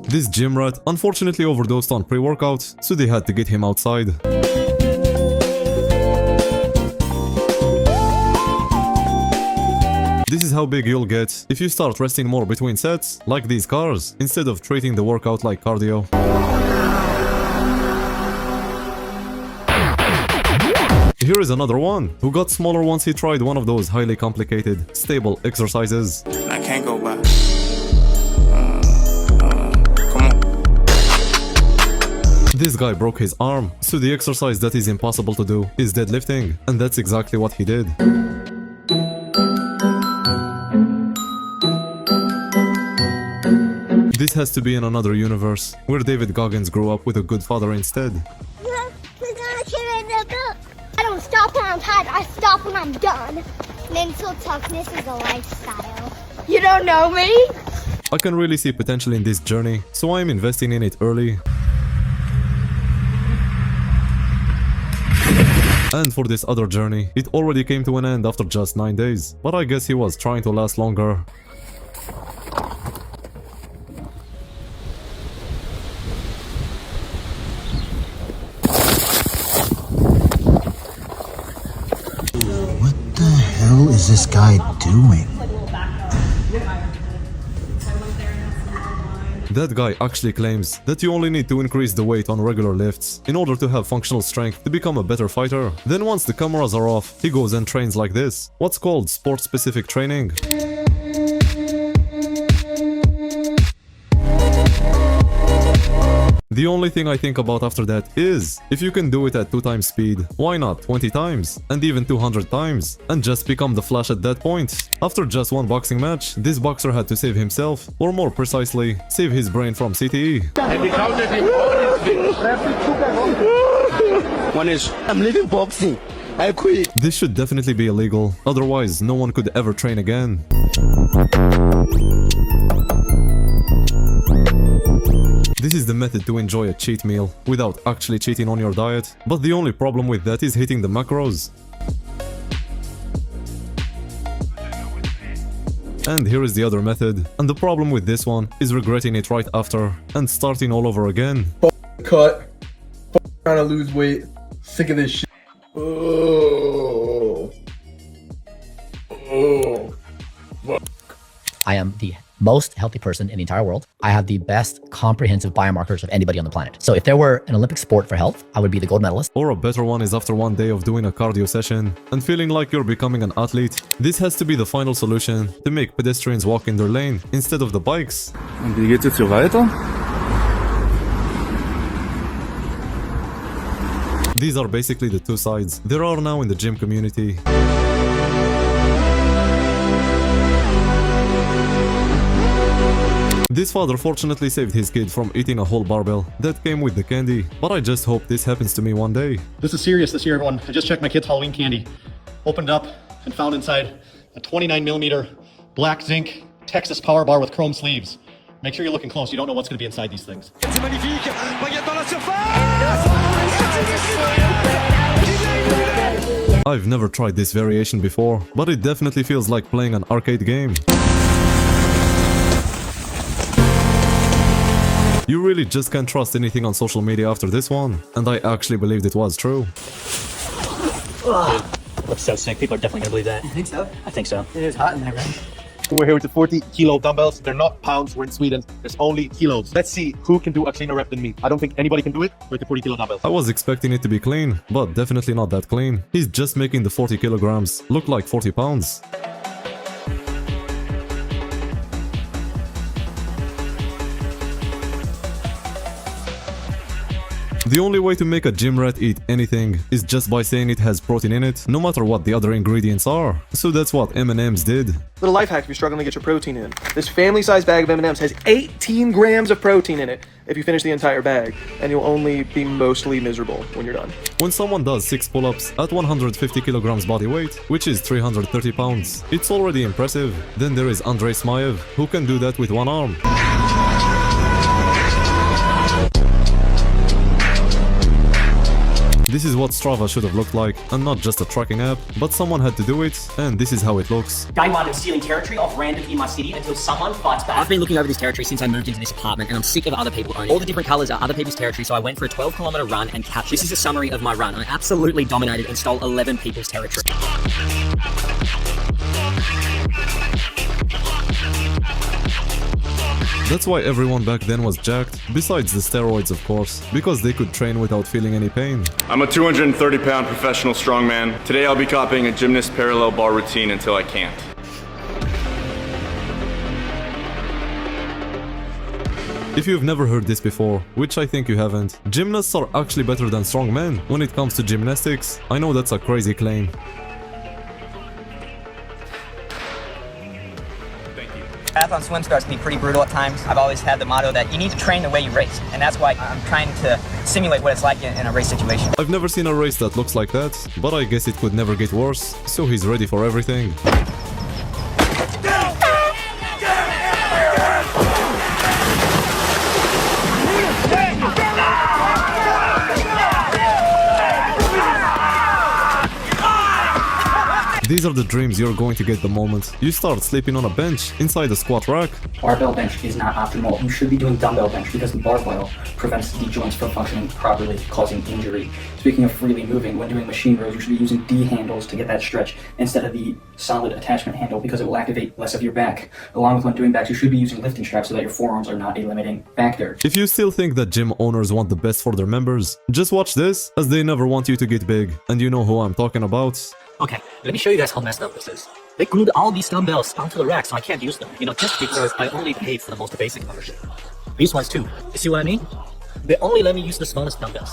This gym rat unfortunately overdosed on pre-workout, so they had to get him outside. This is how big you'll get if you start resting more between sets, like these cars, instead of treating the workout like cardio. Here is another one, who got smaller once he tried one of those highly complicated, stable exercises. I can't go back. This guy broke his arm, so the exercise that is impossible to do is deadlifting, and that's exactly what he did. This has to be in another universe, where David Goggins grew up with a good father instead. I don't stop when I'm tired, I stop when I'm done. Mental toughness is a lifestyle. You don't know me? I can really see potential in this journey, so I am investing in it early. And for this other journey, it already came to an end after just 9 days, but I guess he was trying to last longer. What the hell is this guy doing? That guy actually claims that you only need to increase the weight on regular lifts in order to have functional strength to become a better fighter. Then once the cameras are off, he goes and trains like this. What's called sport-specific training. The only thing I think about after that is, if you can do it at 2 times speed, why not 20 times? And even 200 times? And just become the Flash at that point? After just one boxing match, this boxer had to save himself, or more precisely, save his brain from CTE. One is, I'm leaving boxing. I quit. This should definitely be illegal, otherwise no one could ever train again. This is the method to enjoy a cheat meal without actually cheating on your diet, but the only problem with that is hitting the macros. And here is the other method, and the problem with this one is regretting it right after and starting all over again. Cut. Trying to lose weight. Sick of this shit. Oh. I am the most healthy person in the entire world. I have the best comprehensive biomarkers of anybody on the planet. So if there were an Olympic sport for health, I would be the gold medalist. Or a better one is after one day of doing a cardio session and feeling like you're becoming an athlete. This has to be the final solution to make pedestrians walk in their lane instead of the bikes. Und wie geht's jetzt hier weiter? These are basically the two sides there are now in the gym community. This father fortunately saved his kid from eating a whole barbell that came with the candy, but I just hope this happens to me one day. This is serious this year, everyone. I just checked my kid's Halloween candy. Opened up and found inside a 29mm black zinc Texas power bar with chrome sleeves. Make sure you're looking close. You don't know what's going to be inside these things. I've never tried this variation before, but it definitely feels like playing an arcade game. You really just can't trust anything on social media after this one, and I actually believed it was true. Looks so sick. People are definitely going to believe that. You think so? I think so. It is hot in there, right? We're here with the 40-kilo dumbbells. They're not pounds. We're in Sweden. There's only kilos. Let's see who can do a cleaner rep than me. I don't think anybody can do it with the 40-kilo dumbbells. I was expecting it to be clean, but definitely not that clean. He's just making the 40 kilograms look like 40 pounds. The only way to make a gym rat eat anything is just by saying it has protein in it, no matter what the other ingredients are. So that's what M&M's did. Little life hack if you're struggling to get your protein in. This family-sized bag of M&M's has 18 grams of protein in it if you finish the entire bag, and you'll only be mostly miserable when you're done. When someone does 6 pull-ups at 150 kilograms body weight, which is 330 pounds, it's already impressive. Then there is Andrei Smayev, who can do that with one arm. This is what Strava should have looked like, and not just a tracking app, but someone had to do it, and this is how it looks. Guy wound up stealing territory off random in my city until someone fights back. I've been looking over this territory since I moved into this apartment, and I'm sick of other people owning it. All the different colors are other people's territory, so I went for a 12-kilometer run and captured. This is a summary of my run. I absolutely dominated and stole 11 people's territory. That's why everyone back then was jacked, besides the steroids of course, because they could train without feeling any pain. I'm a 230-pound professional strongman. Today I'll be copying a gymnast parallel bar routine until I can't. If you've never heard this before, which I think you haven't, gymnasts are actually better than strongmen when it comes to gymnastics. I know that's a crazy claim. Marathon swim starts to be pretty brutal at times. I've always had the motto that you need to train the way you race, and that's why I'm trying to simulate what it's like in a race situation. I've never seen a race that looks like that, but I guess it could never get worse, so he's ready for everything. These are the dreams you're going to get the moment you start sleeping on a bench inside a squat rack. Barbell bench is not optimal. You should be doing dumbbell bench because the barbell prevents the joints from functioning properly, causing injury. Speaking of freely moving, when doing machine rows, you should be using D handles to get that stretch instead of the solid attachment handle because it will activate less of your back. Along with when doing backs, you should be using lifting straps so that your forearms are not a limiting factor. If you still think that gym owners want the best for their members, just watch this, as they never want you to get big, and you know who I'm talking about. Okay, let me show you guys how messed up this is. They glued all these dumbbells onto the rack so I can't use them. You know, just because I only paid for the most basic version. These ones too. You see what I mean? They only let me use the smallest dumbbells.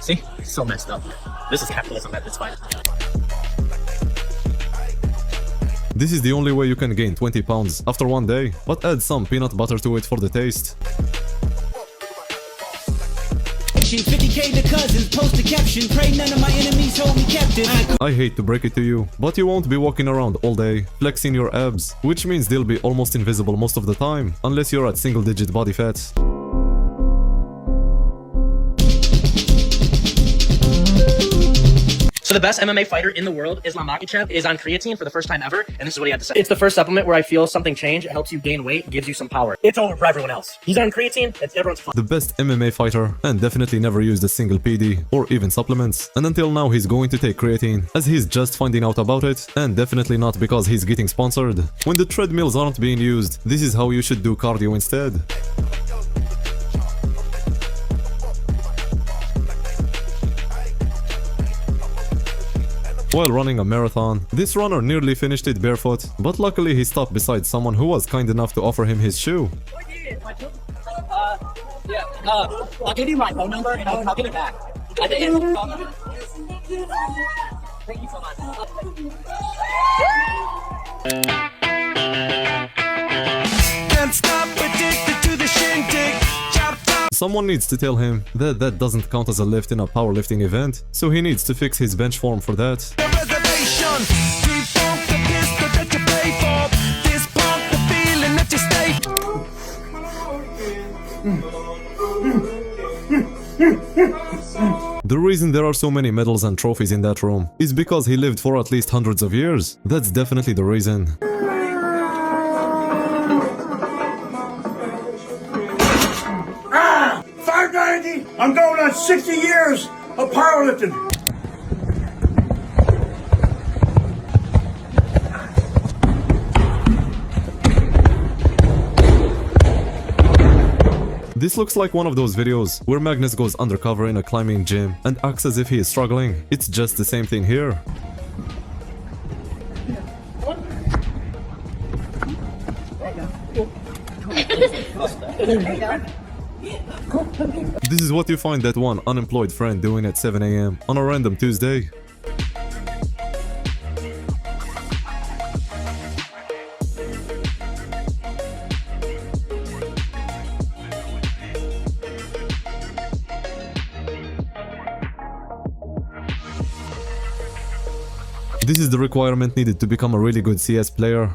See? So messed up. This is capitalism at its finest. This is the only way you can gain 20 pounds after one day, but add some peanut butter to it for the taste. 50K to cousins, post a caption, pray none of my enemies hold me captive. I hate to break it to you, but you won't be walking around all day flexing your abs, which means they'll be almost invisible most of the time, unless you're at single-digit body fat. So the best MMA fighter in the world, Islam Makhachev, is on creatine for the first time ever, and this is what he had to say. It's the first supplement where I feel something change. It helps you gain weight, gives you some power. It's over for everyone else. He's on creatine, it's everyone's fun. The best MMA fighter, and definitely never used a single PD or even supplements. And until now he's going to take creatine, as he's just finding out about it, and definitely not because he's getting sponsored. When the treadmills aren't being used, this is how you should do cardio instead. While running a marathon, this runner nearly finished it barefoot, but luckily he stopped beside someone who was kind enough to offer him his shoe. I'll give you my phone number and I'll give it back. Thank you so much. Can't stop addicted to the shindig. Someone needs to tell him that that doesn't count as a lift in a powerlifting event, so he needs to fix his bench form for that. The reason there are so many medals and trophies in that room is because he lived for at least hundreds of years. That's definitely the reason. I'm going on 60 years of powerlifting. This looks like one of those videos where Magnus goes undercover in a climbing gym and acts as if he is struggling. It's just the same thing here. This is what you find that one unemployed friend doing at 7 AM on a random Tuesday. This is the requirement needed to become a really good CS player.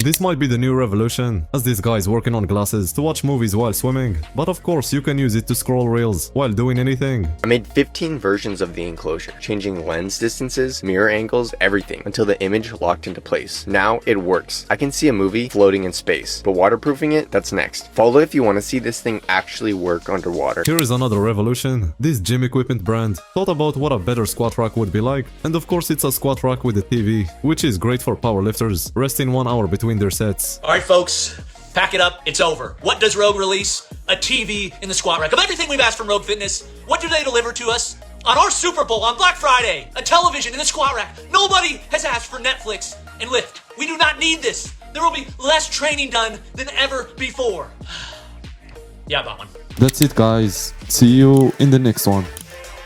This might be the new revolution, as this guy is working on glasses to watch movies while swimming, but of course you can use it to scroll reels while doing anything. I made 15 versions of the enclosure, changing lens distances, mirror angles, everything, until the image locked into place. Now it works. I can see a movie floating in space, but waterproofing it, that's next. Follow if you want to see this thing actually work underwater. Here is another revolution. This gym equipment brand thought about what a better squat rack would be like, and of course it's a squat rack with a TV, which is great for powerlifters, resting 1 hour between their sets. Alright folks, pack it up, it's over. What does Rogue release? A TV in the squat rack. Of everything we've asked from Rogue Fitness, what do they deliver to us? On our Super Bowl, on Black Friday, a television in the squat rack. Nobody has asked for Netflix and Lyft. We do not need this. There will be less training done than ever before. Yeah, I bought one. That's it guys, see you in the next one.